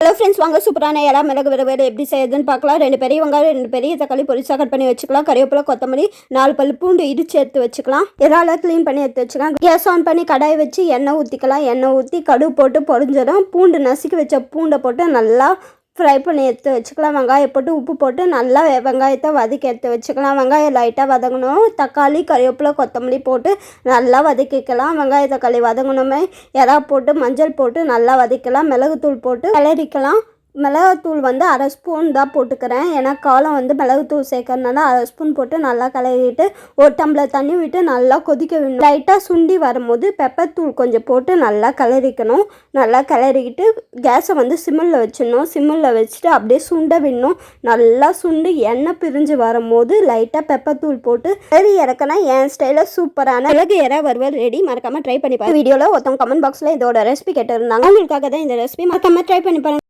Hello friends, வாங்க சூப்பரான இறா மிளகு வறுவல் எப்படி செய்யுதுன்னு பார்க்கலாம். 2 பெரிய வெங்காயம், 2 பெரிய தக்காளி பொரிச்சா கட் பண்ணி வச்சுக்கலாம். கறிவேப்பிலை, கொத்தமல்லி, 4 பல் பூண்டு இடித்து எடுத்து வச்சுக்கலாம். இறால க்ளீன் பண்ணி எடுத்து வச்சுக்கலாம். கேஸ் ஆன் பண்ணி கடாயை வச்சு எண்ணெய் ஊற்றிக்கலாம். எண்ணெய் ஊற்றி கடுகு போட்டு பொரிஞ்சிடும். பூண்டு நசுக்கி வச்ச பூண்டை போட்டு நல்லா ஃப்ரை பண்ணி எடுத்து வச்சுக்கலாம். வெங்காயம் போட்டு உப்பு போட்டு நல்லா வெங்காயத்தை வதக்கி எடுத்து வச்சுக்கலாம். வெங்காயம் லைட்டாக வதங்கணும். தக்காளி, கறிவேப்பிலை, கொத்தமல்லி போட்டு நல்லா வதக்கிக்கலாம். வெங்காய தக்காளி வதங்கணுமே இறா போட்டு மஞ்சள் போட்டு நல்லா வதக்கலாம். மிளகுத்தூள் போட்டு கிளறிக்கலாம். மிளகுத்தூள் வந்து 1/2 ஸ்பூன் தான் போட்டுக்கிறேன். ஏன்னா காலம் வந்து மிளகுத்தூள் சேர்க்கறதுனால 1/2 ஸ்பூன் போட்டு நல்லா கிளறிட்டு 1 டம்ளர் தண்ணி விட்டு நல்லா கொதிக்க விடணும். லைட்டாக சுண்டி வரும்போது பெப்பர் தூள் கொஞ்சம் போட்டு நல்லா கிளறிக்கணும். நல்லா கிளறிக்கிட்டு கேஸை வந்து சிம்மில் வச்சிடணும். சிம்மில் வச்சுட்டு அப்படியே சுண்ட விடணும். நல்லா சுண்டு எண்ணெய் பிரிஞ்சு வரும்போது லைட்டாக பெப்பர் தூள் போட்டு கிளறி இறக்கினா என் ஸ்டைலில் சூப்பரான மிளகு இறா வறுவல் ரெடி. மறக்காமல் ட்ரை பண்ணி பாருங்க. வீடியோவில் ஒருத்தவங்க கமெண்ட் பாக்ஸில் இதோட ரெசிபி கேட்டிருந்தாங்க. அவங்களுக்காக தான் இந்த ரெசிபி. மறக்காமல் ட்ரை பண்ணி பாருங்க.